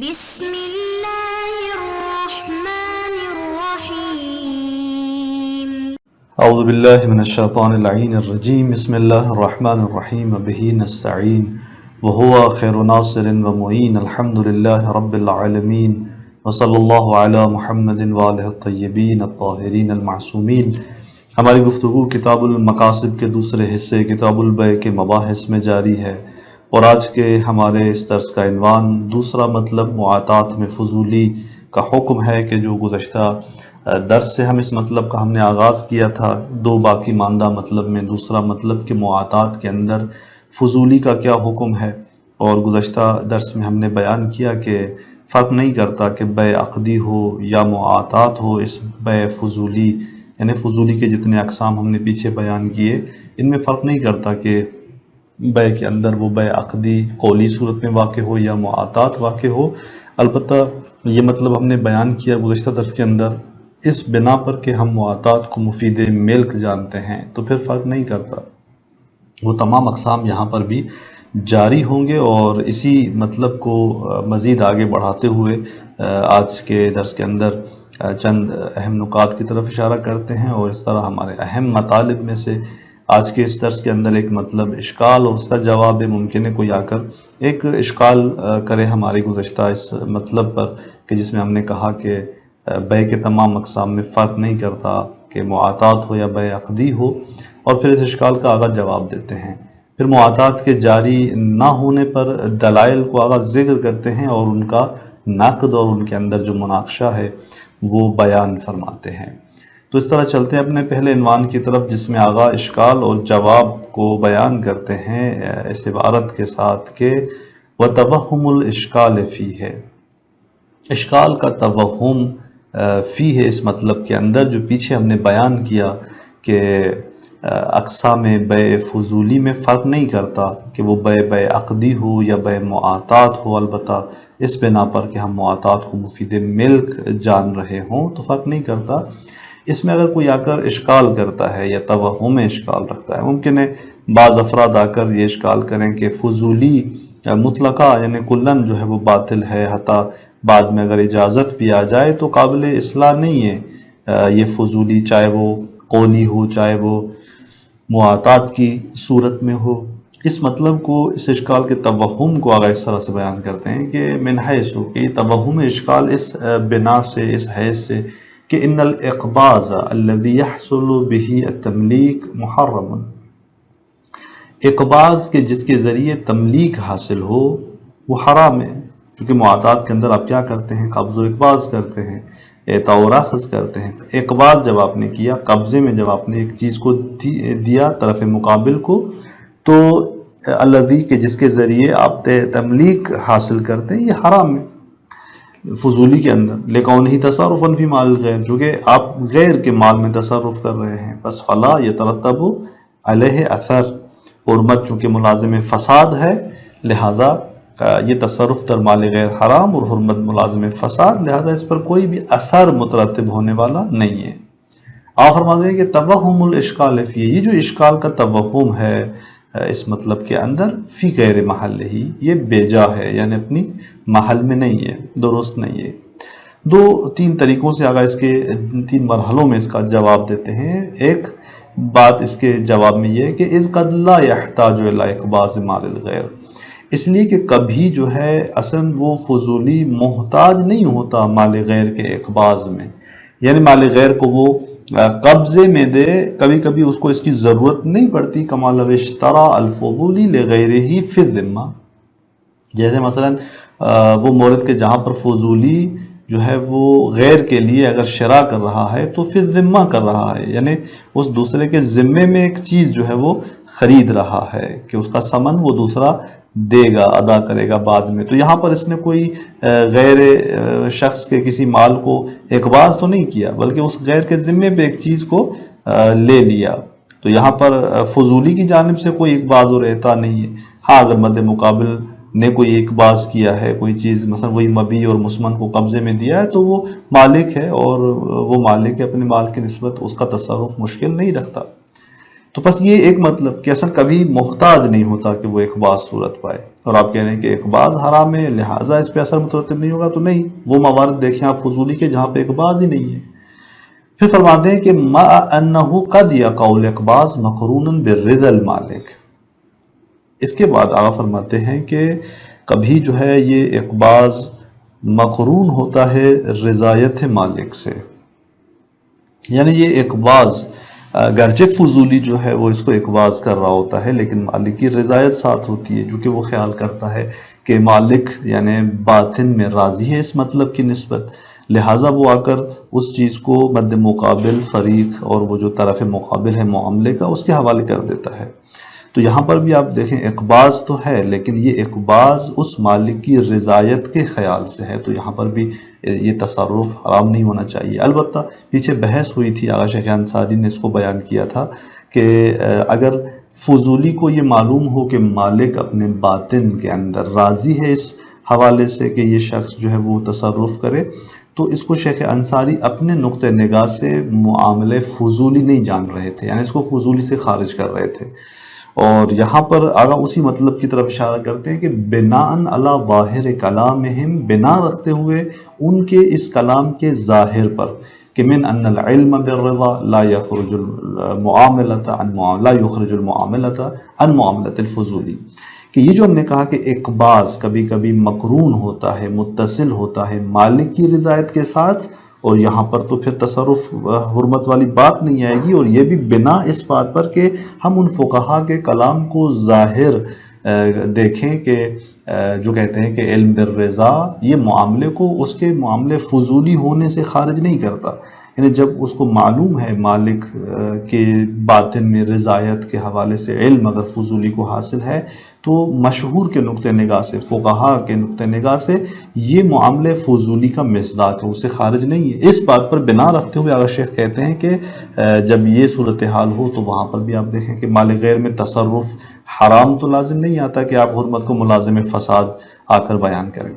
بسم الله الرحمن الرحيم. اعوذ باللہ من الشیطان اللعین الرجیم. بسم اللہ الرحمن الرحیم. بہ نستعین وهو خیر ناصر ومعین. الحمد للہ رب العالمین وصلی اللہ علی محمد وآلہ الطیبین الطاہرین المعصومین. ہماری گفتگو کتاب المقاصد کے دوسرے حصے کتاب البیع کے مباحث میں جاری ہے، اور آج کے ہمارے اس درس کا عنوان دوسرا مطلب معاطات میں فضولی کا حکم ہے، کہ جو گزشتہ درس سے ہم اس مطلب کا ہم نے آغاز کیا تھا دو باقی ماندہ مطلب میں دوسرا مطلب کہ معاطات کے اندر فضولی کا کیا حکم ہے. اور گزشتہ درس میں ہم نے بیان کیا کہ فرق نہیں کرتا کہ بیع عقدی ہو یا معاطات ہو، اس بیع فضولی یعنی فضولی کے جتنے اقسام ہم نے پیچھے بیان کیے ان میں فرق نہیں کرتا کہ بیع کے اندر وہ بیع عقدی قولی صورت میں واقع ہو یا معاطات واقع ہو. البتہ یہ مطلب ہم نے بیان کیا گزشتہ درس کے اندر اس بنا پر کہ ہم معاطات کو مفید ملک جانتے ہیں، تو پھر فرق نہیں کرتا، وہ تمام اقسام یہاں پر بھی جاری ہوں گے. اور اسی مطلب کو مزید آگے بڑھاتے ہوئے آج کے درس کے اندر چند اہم نکات کی طرف اشارہ کرتے ہیں، اور اس طرح ہمارے اہم مطالب میں سے آج کے اس درس کے اندر ایک مطلب اشکال اور اس کا جواب ہے. ممکن ہے کوئی آ کر ایک اشکال کرے ہماری گزشتہ اس مطلب پر، کہ جس میں ہم نے کہا کہ بیع کے تمام اقسام میں فرق نہیں کرتا کہ معاطات ہو یا بیع عقدی ہو، اور پھر اس اشکال کا آغاز جواب دیتے ہیں. پھر معاطات کے جاری نہ ہونے پر دلائل کو آغاز ذکر کرتے ہیں، اور ان کا نقد اور ان کے اندر جو مناقشہ ہے وہ بیان فرماتے ہیں. تو اس طرح چلتے ہیں اپنے پہلے عنوان کی طرف، جس میں آغاز اشکال اور جواب کو بیان کرتے ہیں اس عبارت کے ساتھ کہ وَتَوَهُّمُ الْإِشْكَالِ فِيهِ. اشکال کا توہم فی ہے اس مطلب کے اندر، جو پیچھے ہم نے بیان کیا کہ اقسام بیع فضولی میں فرق نہیں کرتا کہ وہ بیع عقدی ہو یا بیع معاطات ہو، البتہ اس بنا پر کہ ہم معاطات کو مفید ملک جان رہے ہوں تو فرق نہیں کرتا. اس میں اگر کوئی آ کر اشکال کرتا ہے یا توہم اشکال رکھتا ہے، ممکن ہے بعض افراد آ کر یہ اشکال کریں کہ فضولی مطلقہ یعنی کلن جو ہے وہ باطل ہے، حتیٰ بعد میں اگر اجازت بھی آ جائے تو قابل اصلاح نہیں ہے یہ فضولی، چاہے وہ قولی ہو چاہے وہ معاطات کی صورت میں ہو. اس مطلب کو اس اشکال کے توہم کو آگے اس طرح سے بیان کرتے ہیں کہ من حیث کہ توہم اشکال اس بنا سے اس حیث سے کہ ان الاقباض الذي يحصل به التملیک محرم. اقباض کے جس کے ذریعے تملیک حاصل ہو وہ حرام ہے، کیونکہ معاطات کے اندر آپ کیا کرتے ہیں؟ قبض و اقباض کرتے ہیں، اعطاء و راخذ کرتے ہیں. اقباض جب آپ نے کیا، قبضے میں جب آپ نے ایک چیز کو دیا طرف مقابل کو، تو الذی کے جس کے ذریعے آپ تملیک حاصل کرتے ہیں یہ حرام ہے فضولی کے اندر. لکونہ تصرفاً فی مال الغیر، جو کہ آپ غیر کے مال میں تصرف کر رہے ہیں. بس فلا یترتب علیہ اثر، حرمت چونکہ ملازم فساد ہے لہٰذا یہ تصرف در مال غیر حرام، اور حرمت ملازم فساد لہٰذا اس پر کوئی بھی اثر مترتب ہونے والا نہیں ہے. آپ فرماتے ہیں کہ توہم الاشکال فی، یہ جو اشکال کا توہم ہے اس مطلب کے اندر، فی غیر محل ہی، یہ بے جا ہے، یعنی اپنی محل میں نہیں ہے، درست نہیں ہے. تین طریقوں سے آگا اس کے تین مرحلوں میں اس کا جواب دیتے ہیں. ایک بات اس کے جواب میں یہ ہے کہ اذ قد لا یحتاج الی اقباض مال الغیر، اس لیے کہ کبھی جو ہے اصلا وہ فضولی محتاج نہیں ہوتا مال غیر کے اقباض میں، یعنی مال غیر کو وہ قبضے میں دے، کبھی کبھی اس کو اس کی ضرورت نہیں پڑتی. کما لو اشترى الفضولی لغیرہ فی الذمہ، جیسے مثلا وہ مورد کے جہاں پر فضولی جو ہے وہ غیر کے لیے اگر شراء کر رہا ہے تو فی الذمہ کر رہا ہے، یعنی اس دوسرے کے ذمے میں ایک چیز جو ہے وہ خرید رہا ہے کہ اس کا ثمن وہ دوسرا دے گا، ادا کرے گا بعد میں. تو یہاں پر اس نے کوئی غیر شخص کے کسی مال کو اقباض تو نہیں کیا، بلکہ اس غیر کے ذمے پہ ایک چیز کو لے لیا. تو یہاں پر فضولی کی جانب سے کوئی اقباض اور اعطاء نہیں ہے. ہاں اگر مد مقابل نے کوئی اقباض کیا ہے، کوئی چیز مثلا وہی مبیع اور مسمن کو قبضے میں دیا ہے، تو وہ مالک ہے، اور وہ مالک اپنے مال کی نسبت اس کا تصرف مشکل نہیں رکھتا. تو بس یہ ایک مطلب کہ اصل کبھی محتاج نہیں ہوتا کہ وہ اقباض صورت پائے، اور آپ کہہ رہے ہیں کہ اقباض حرام ہے لہٰذا اس پہ اثر مترتب نہیں ہوگا، تو نہیں، وہ موارد دیکھیں آپ فضولی کے جہاں پہ اقباض ہی نہیں ہے۔ پھر فرماتے ہیں کہ ما انہ قد یقع الاقباض مقرونا بالرضا المالک، اس کے بعد آگا فرماتے ہیں کہ کبھی جو ہے یہ اقباض مقرون ہوتا ہے رضایت مالک سے، یعنی یہ اقباض گرچہ فضولی جو ہے وہ اس کو اقباض کر رہا ہوتا ہے لیکن مالک کی رضایت ساتھ ہوتی ہے، جو کہ وہ خیال کرتا ہے کہ مالک یعنی باطن میں راضی ہے اس مطلب کی نسبت، لہٰذا وہ آ کر اس چیز کو مد مقابل فریق اور وہ جو طرف مقابل ہے معاملے کا اس کے حوالے کر دیتا ہے۔ تو یہاں پر بھی آپ دیکھیں اقباض تو ہے لیکن یہ اقباض اس مالک کی رضایت کے خیال سے ہے، تو یہاں پر بھی یہ تصرف حرام نہیں ہونا چاہیے۔ البتہ پیچھے بحث ہوئی تھی، آغا شیخ انصاری نے اس کو بیان کیا تھا کہ اگر فضولی کو یہ معلوم ہو کہ مالک اپنے باطن کے اندر راضی ہے اس حوالے سے کہ یہ شخص جو ہے وہ تصرف کرے، تو اس کو شیخ انصاری اپنے نقطہ نگاہ سے معاملے فضولی نہیں جان رہے تھے، یعنی اس کو فضولی سے خارج کر رہے تھے، اور یہاں پر آگا اسی مطلب کی طرف اشارہ کرتے ہیں کہ بناءً علی ظاہر کلامہم، بنا رکھتے ہوئے ان کے اس کلام کے ظاہر پر کہ من ان العلم بالرضا لا يخرج المعاملۃ عن معاملۃ الفضولی، کہ یہ جو ہم نے کہا کہ اقباض کبھی کبھی مقرون ہوتا ہے، متصل ہوتا ہے مالک کی رضایت کے ساتھ، اور یہاں پر تو پھر تصرف حرمت والی بات نہیں آئے گی، اور یہ بھی بنا اس بات پر کہ ہم ان فقہا کے کلام کو ظاہر دیکھیں کہ جو کہتے ہیں کہ علم بالرضا یہ معاملے کو اس کے معاملے فضولی ہونے سے خارج نہیں کرتا، یعنی جب اس کو معلوم ہے مالک کے باطن میں رضایت کے حوالے سے علم اگر فضولی کو حاصل ہے، تو مشہور کے نقطہ نگاہ سے، فقہا کے نقطہ نگاہ سے یہ معاملے فضولی کا مصداق ہے، اس سے خارج نہیں ہے۔ اس بات پر بنا رکھتے ہوئے آغا شیخ کہتے ہیں کہ جب یہ صورتحال ہو تو وہاں پر بھی آپ دیکھیں کہ مال غیر میں تصرف حرام تو لازم نہیں آتا کہ آپ حرمت کو ملازم فساد آ کر بیان کریں۔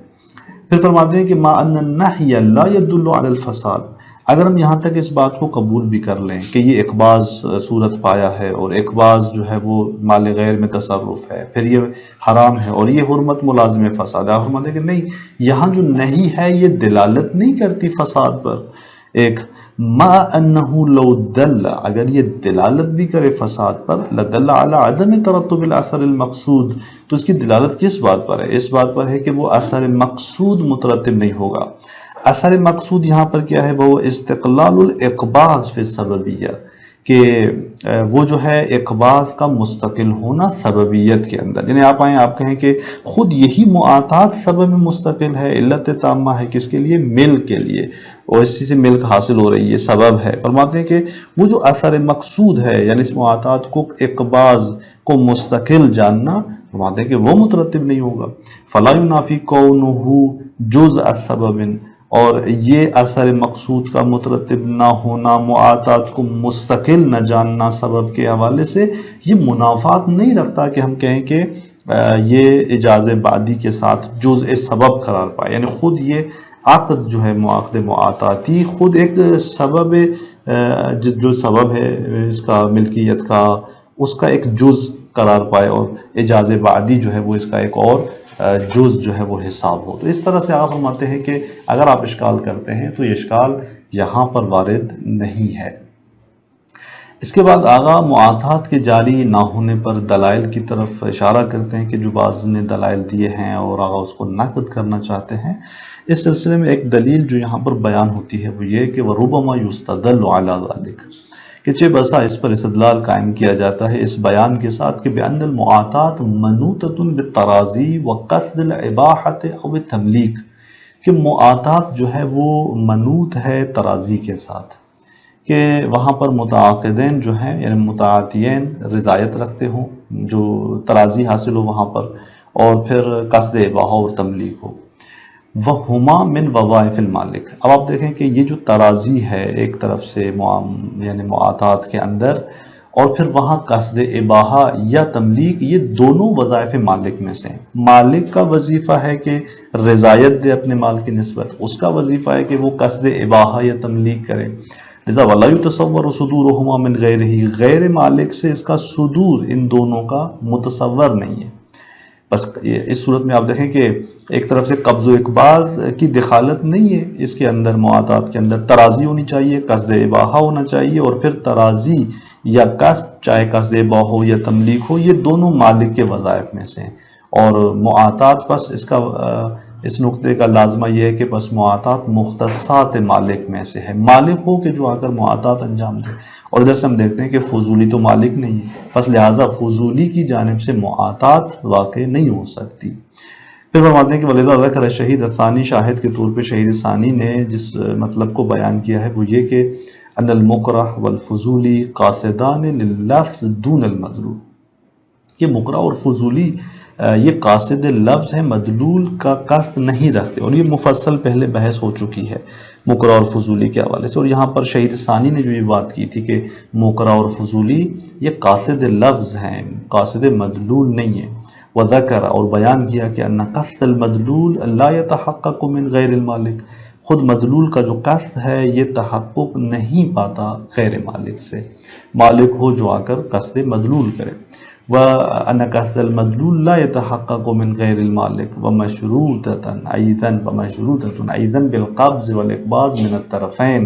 پھر فرماتے ہیں کہ ما ان النہی لا يدل علی الفساد، اگر ہم یہاں تک اس بات کو قبول بھی کر لیں کہ یہ اقباض صورت پایا ہے اور اقباض جو ہے وہ مال غیر میں تصرف ہے، پھر یہ حرام ہے اور یہ حرمت ملازم فساد ہے، آپ فرماتے ہیں کہ نہیں، یہاں جو نہیں ہے یہ دلالت نہیں کرتی فساد پر۔ ایک ما انہ لو دل، اگر یہ دلالت بھی کرے فساد پر، لدل علی عدم ترتب الاثر المقصود، تو اس کی دلالت کس بات پر ہے؟ اس بات پر ہے کہ وہ اثر مقصود مترتب نہیں ہوگا۔ اثر مقصود یہاں پر کیا ہے؟ وہ استقلال الاقباض فی السببیہ، کہ وہ جو ہے اقباض کا مستقل ہونا سببیت کے اندر، یعنی آپ آئیں آپ کہیں کہ خود یہی معاطات سبب مستقل ہے، علت تامہ ہے کس کے لیے؟ ملک کے لیے، اور اسی سے ملک حاصل ہو رہی ہے، سبب ہے۔ فرماتے ہیں کہ وہ جو اثر مقصود ہے یعنی اس معاطات کو اقباض کو مستقل جاننا، فرماتے ہیں کہ وہ مترتب نہیں ہوگا۔ فلا ینافی کونہ جزء سبب، اور یہ اثر مقصود کا مترتب نہ ہونا، معاطات کو مستقل نہ جاننا سبب کے حوالے سے، یہ منافات نہیں رکھتا کہ ہم کہیں کہ یہ اجاز بعدی کے ساتھ جزء سبب قرار پائے، یعنی خود یہ عقد جو ہے عقد معاطاتی خود ایک سبب، جو سبب ہے اس کا ملکیت کا، اس کا ایک جز قرار پائے، اور اجاز بعدی جو ہے وہ اس کا ایک اور جز جو ہے وہ حساب ہو۔ تو اس طرح سے آپ فرماتے ہیں کہ اگر آپ اشکال کرتے ہیں تو یہ اشکال یہاں پر وارد نہیں ہے۔ اس کے بعد آغا معاطات کے جاری نہ ہونے پر دلائل کی طرف اشارہ کرتے ہیں کہ جو بعض نے دلائل دیے ہیں اور آغا اس کو نقد کرنا چاہتے ہیں۔ اس سلسلے میں ایک دلیل جو یہاں پر بیان ہوتی ہے وہ یہ کہ وَرُبَمَا يُسْتَدَلُّ عَلَى ذَلِكَ، کہ چہ بسا اس پر استدلال قائم کیا جاتا ہے اس بیان کے ساتھ کہ بِأَنَّ الْمُعَاطَات مَنُوطَةٌ بِالتَّرَاضِي وَقَصْدِ الْإِبَاحَةِ أَوِ التَّمْلِيكِ، کہ معاطات جو ہے وہ منوط ہے ترازی کے ساتھ، کہ وہاں پر متعاقدین جو ہیں یعنی متعاطیین رضایت رکھتے ہوں، جو ترازی حاصل ہو وہاں پر، اور پھر قصد اباحہ اور تملیک ہو۔ وَهُمَا مِنْ وَظَائِفِ الْمَالِكِ، اب آپ دیکھیں کہ یہ جو ترازی ہے ایک طرف سے یعنی معاطات کے اندر، اور پھر وہاں قصد اباحہ یا تملیک، یہ دونوں وظائف مالک میں سے ہیں۔ مالک کا وظیفہ ہے کہ رضایت دے اپنے مال کی نسبت، اس کا وظیفہ ہے کہ وہ قصد اباحہ یا تملیک کرے، لذا وَلَا يُتَصَوَّرُ صُدُورُهُمَا مِنْ غَيْرِهِ، غیر مالک سے اس کا صدور ان دونوں کا متصور نہیں ہے۔ بس اس صورت میں آپ دیکھیں کہ ایک طرف سے قبض و اقباض کی دخالت نہیں ہے، اس کے اندر معاطات کے اندر ترازی ہونی چاہیے، قصد اباحہ ہونا چاہیے، اور پھر ترازی یا قصد، چاہے قصد اباحہ ہو یا تملیک ہو، یہ دونوں مالک کے وظائف میں سے ہیں۔ اور معاطات بس اس نقطے کا لازمہ یہ ہے کہ بس معاطات مختصات مالک میں سے ہے، مالک ہو کہ جو آ کر معاطات انجام دے۔ اور ادھر سے ہم دیکھتے ہیں کہ فضولی تو مالک نہیں ہے، بس لہٰذا فضولی کی جانب سے معاطات واقع نہیں ہو سکتی۔ پھر فرماتے ہیں کہ وَلِذَا ذَكَرَ شہید الثانی، شاہد کے طور پہ شہید ثانی نے جس مطلب کو بیان کیا ہے وہ یہ کہ ان المکرہ والفضولی قاصدان لللفظ دون المدلول، کہ مکرہ اور فضولی یہ قاصد لفظ ہے، مدلول کا قصد نہیں رکھتے، اور یہ مفصل پہلے بحث ہو چکی ہے مکرہ اور فضولی کے حوالے سے۔ اور یہاں پر شہید ثانی نے جو یہ بات کی تھی کہ مکرہ اور فضولی یہ قاصد لفظ ہیں، قاصد مدلول نہیں ہے۔ وذکر، اور بیان کیا کہ ان قصد المدلول لا يتحقق من غیر المالک، خود مدلول کا جو قصد ہے یہ تحقق نہیں پاتا غیر مالک سے، مالک ہو جو آ کر قصد مدلول کرے۔ وَأَنَّ قَصْدَ الْمَدْلُولِ لَا يَتَحَقَّقُ مِنْ غَيْرِ الْمَالِكِ وَمَشْرُوطَةً أَيْضًا بِالْقَبْضِ وَالْإِقْبَاضِ مِنَ الطَّرَفَيْنِ،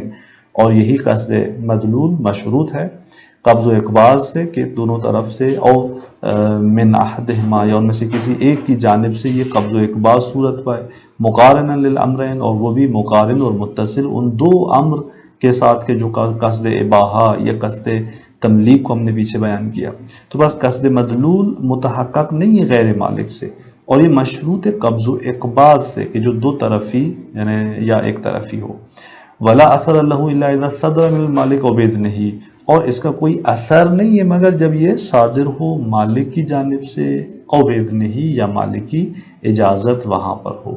اور یہی قصد مدلول مشروط ہے قبض و اقباض سے کہ دونوں طرف سے، اور من احدہما، یا ان میں سے کسی ایک کی جانب سے یہ قبض و اقباض صورت پائے، مقارنا للامرین، اور وہ بھی مقارن اور متصل ان دو امر کے ساتھ کہ جو قصد اباحہ یا قصد تملیک کو ہم نے پیچھے بیان کیا۔ تو بس قصد مدلول متحقق نہیں ہے غیر مالک سے، اور یہ مشروط قبض و اقباض سے کہ جو دو طرفی یعنی یا ایک طرفی ہو۔ ولا اثر له الا اذا صدر من المالک وباذنہ، اور اس کا کوئی اثر نہیں ہے مگر جب یہ صادر ہو مالک کی جانب سے، او باذنہ، یا مالک کی اجازت وہاں پر ہو۔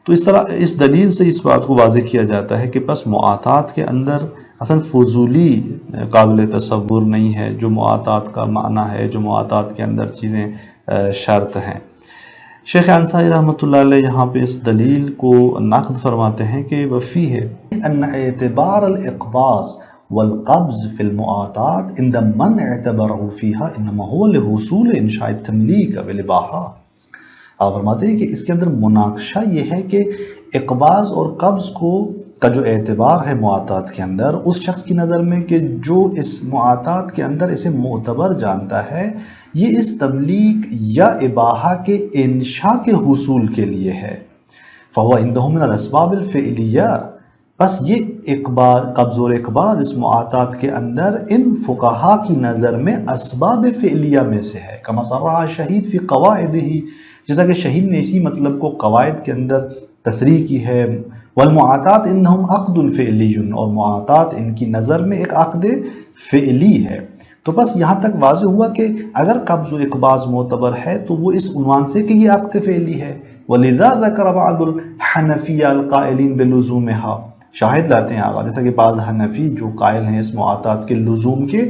تو اس طرح اس دلیل سے اس بات کو واضح کیا جاتا ہے کہ بس معاطات کے اندر اصلا فضولی قابل تصور نہیں ہے، جو معاطات کا معنی ہے، جو معاطات کے اندر چیزیں شرط ہیں۔ شیخ انصاری رحمۃ اللہ علیہ یہاں پہ اس دلیل کو نقد فرماتے ہیں کہ وفیہ ان اعتبار الاقباض والقبض فی المعاطات عند من اعتبرہ فیہا انما هو لحصول انشاء التملیک والاباحہ۔ آپ فرماتے ہیں کہ اس کے اندر مناقشہ یہ ہے کہ اقباض اور قبض کا جو اعتبار ہے معاطات کے اندر، اس شخص کی نظر میں کہ جو اس معاطات کے اندر اسے معتبر جانتا ہے، یہ اس تملیک یا اباحہ کے انشاء کے حصول کے لیے ہے۔ فَهُوَ عِنْدَهُ مِنَ الْأَسْبَابِ الْفِعْلِيَّةِ، بس یہ قبض اور اقباض اس معاطات کے اندر ان فقہا کی نظر میں اسباب فعلیہ میں سے ہے، کما صرح شہید فی قواعدہ، جیسا کہ شہید نے اسی مطلب کو قواعد کے اندر تصریح کی ہے۔ والمعاطات انہم عقد فعلی، اور معاطات ان کی نظر میں ایک عقد فعلی ہے۔ تو بس یہاں تک واضح ہوا کہ اگر قبض و اقباض معتبر ہے تو وہ اس عنوان سے کہ یہ عقد فعلی ہے۔ وَلِذَا ذَكَرَ بَعْضُ الْحَنَفِيَّةِ الْقَائِلِينَ بِلُزُومِهَا، شاہد لاتے ہیں آگا، جیسا کہ بعض حنفی جو قائل ہیں اس معاطات کے لزوم کے،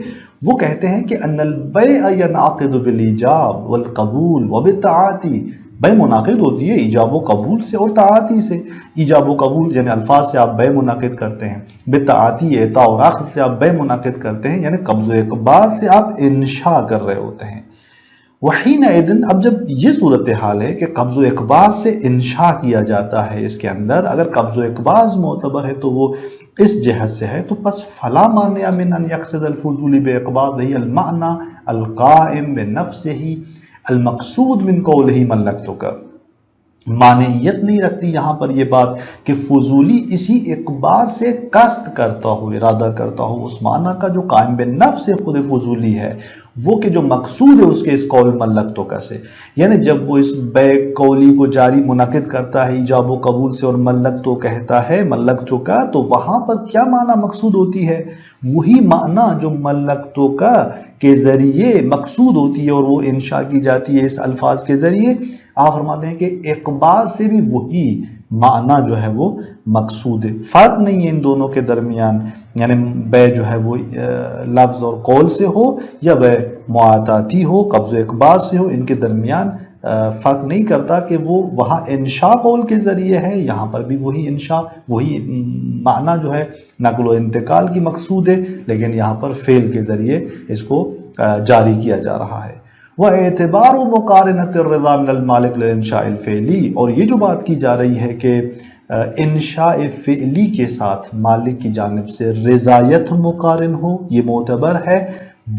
وہ کہتے ہیں کہ ان البیع ینعقد بالایجاب والقبول وبالتعاطی، بے منعقد ہوتی ہے ایجاب و قبول سے اور تعاطی سے۔ ایجاب و قبول یعنی الفاظ سے آپ بے منعقد کرتے ہیں، بالتعاطی اعطاء اور اخذ سے آپ بے منعقد کرتے ہیں، یعنی قبض و اقباض سے آپ انشاء کر رہے ہوتے ہیں۔ وحینئذ، اب جب یہ صورتحال ہے کہ قبض و اقباض سے انشاء کیا جاتا ہے اس کے اندر، اگر قبض و اقباض معتبر ہے تو وہ اس جہت سے ہے، تو پس فلا مانع من ان یقصد الفضول باقباضہ المعنی القائم بنفسہ المقصود من قولہ ملکتک، مانعیت نہیں رکھتی یہاں پر یہ بات کہ فضولی اسی اقباض سے قصد کرتا ہو، ارادہ کرتا ہو، اس معنی کا جو قائم بالنفس خود فضولی ہے، وہ کہ جو مقصود ہے اس کے اس قول ملکتک سے، یعنی جب وہ اس بے قولی کو جاری منعقد کرتا ہے ایجاب و قبول سے اور ملکتو کہتا ہے ملکتو کا، تو وہاں پر کیا معنی مقصود ہوتی ہے؟ وہی معنی جو ملکتو کا کے ذریعے مقصود ہوتی ہے اور وہ انشاء کی جاتی ہے اس الفاظ کے ذریعے۔ آپ فرماتے ہیں کہ اقباض سے بھی وہی معنی جو ہے وہ مقصود ہے، فرق نہیں ہے ان دونوں کے درمیان، یعنی بے جو ہے وہ لفظ اور قول سے ہو یا بے معاطاتی ہو، قبض و اقباض سے ہو، ان کے درمیان فرق نہیں کرتا کہ وہ وہاں انشاء قول کے ذریعے ہے، یہاں پر بھی وہی انشاء وہی معنی جو ہے نقل و انتقال کی مقصود ہے، لیکن یہاں پر فعل کے ذریعے اس کو جاری کیا جا رہا ہے۔ وَاعْتِبَارُ مُقَارَنَةِ الرِّضَا مِنَ الْمَالِكِ لِلْإِنشَاءِ الْفِعْلِي، اور یہ جو بات کی جا رہی ہے کہ انشاء فعلی کے ساتھ مالک کی جانب سے رضایت مقارن ہو، یہ معتبر ہے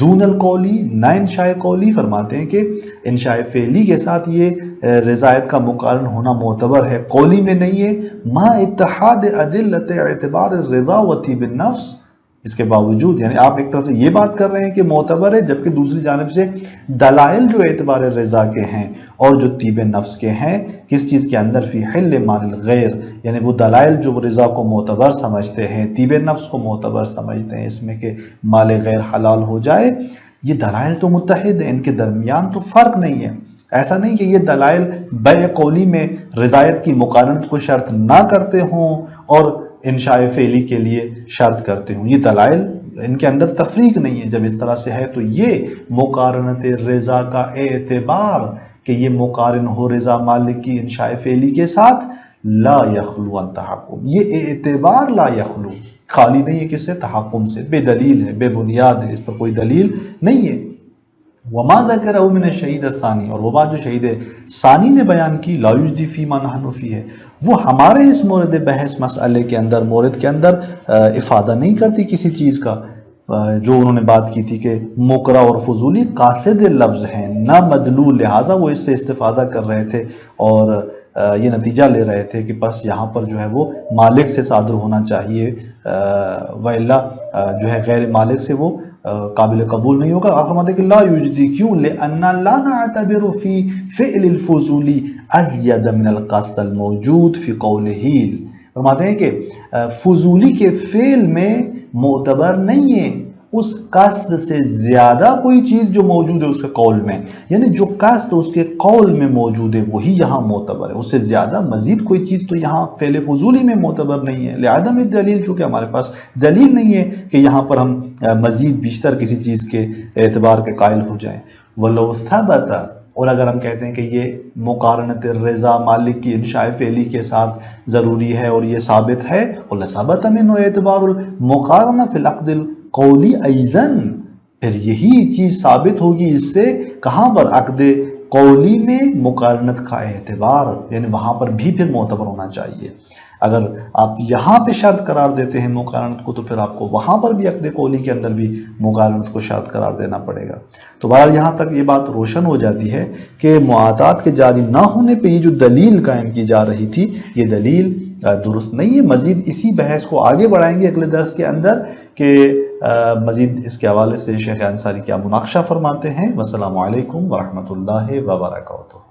دون القولی، نہ انشاء قولی۔ فرماتے ہیں کہ انشاء فعلی کے ساتھ یہ رضایت کا مقارن ہونا معتبر ہے، قولی میں نہیں ہے۔ ما اتحاد ادلت اعتبار الرضا و طیب النفس، اس کے باوجود یعنی آپ ایک طرف سے یہ بات کر رہے ہیں کہ معتبر ہے، جبکہ دوسری جانب سے دلائل جو اعتبار رضا کے ہیں اور جو طیب نفس کے ہیں، کس چیز کے اندر؟ فی حل مال الغیر، یعنی وہ دلائل جو رضا کو معتبر سمجھتے ہیں، طیب نفس کو معتبر سمجھتے ہیں اس میں کہ مال غیر حلال ہو جائے، یہ دلائل تو متحد ہیں، ان کے درمیان تو فرق نہیں ہے۔ ایسا نہیں کہ یہ دلائل بیع قولی میں رضایت کی مقارنت کو شرط نہ کرتے ہوں اور انشاء فعلی کے لیے شرط کرتے ہوں، یہ دلائل ان کے اندر تفریق نہیں ہے۔ جب اس طرح سے ہے تو یہ مقارنت رضا کا اعتبار کہ یہ مقارن ہو رضا مالک کی انشاء فعلی کے ساتھ، لا یخلو عن تحکم، یہ اعتبار لا یخلو خالی نہیں ہے کس سے؟ تحکم سے، بے دلیل ہے، بے بنیاد ہے، اس پر کوئی دلیل نہیں ہے۔ وما ذکرہ من الشہید الثانی، اور وہ بات جو شہید ثانی نے بیان کی، لا یجدی فیما نحن فیہ، وہ ہمارے اس مورد بحث مسئلے کے اندر، مورد کے اندر افادہ نہیں کرتی کسی چیز کا۔ جو انہوں نے بات کی تھی کہ مکرہ اور فضولی قاصد لفظ ہیں نہ مدلول، لہٰذا وہ اس سے استفادہ کر رہے تھے اور یہ نتیجہ لے رہے تھے کہ بس یہاں پر جو ہے وہ مالک سے صادر ہونا چاہیے، وإلا جو ہے غیر مالک سے وہ قابل قبول نہیں ہوگا۔ فرماتے کہ لا یجدی، کیوں؟ لأن لا نعتبر فی فعل الفضول ازید من القصد الموجود فی قولہ، فرماتے ہیں کہ فضولی کے فعل میں معتبر نہیں ہے اس قصد سے زیادہ کوئی چیز جو موجود ہے اس کے قول میں، یعنی جو قصد اس کے قول میں موجود ہے وہی یہاں معتبر ہے، اس سے زیادہ مزید کوئی چیز تو یہاں فعل فضولی میں معتبر نہیں ہے۔ لعدم الدلیل، چونکہ ہمارے پاس دلیل نہیں ہے کہ یہاں پر ہم مزید بیشتر کسی چیز کے اعتبار کے قائل ہو جائیں۔ وَلَوْ ثَبَتَ، اور اگر ہم کہتے ہیں کہ یہ مقارنت رضا مالک کی انشاء فعلی کے ساتھ ضروری ہے اور یہ ثابت ہے، وَلَثَبَتَ مِنْهُ اعتبار المقارنہ فی العقد القولی ایضاً، پھر یہی چیز ثابت ہوگی اس سے، کہاں پر؟ عقد قولی میں مقارنت کا اعتبار، یعنی وہاں پر بھی پھر معتبر ہونا چاہیے۔ اگر آپ یہاں پہ شرط قرار دیتے ہیں مقارنت کو تو پھر آپ کو وہاں پر بھی عقد قولی کے اندر بھی مقارنت کو شرط قرار دینا پڑے گا۔ تو بہرحال یہاں تک یہ بات روشن ہو جاتی ہے کہ معاہدات کے جاری نہ ہونے پہ یہ جو دلیل قائم کی جا رہی تھی یہ دلیل درست نہیں ہے۔ مزید اسی بحث کو آگے بڑھائیں گے اگلے درس کے اندر کہ مزید اس کے حوالے سے شیخ انصاری کیا مناقشہ فرماتے ہیں۔ والسلام علیکم ورحمۃ اللہ وبرکاتہ۔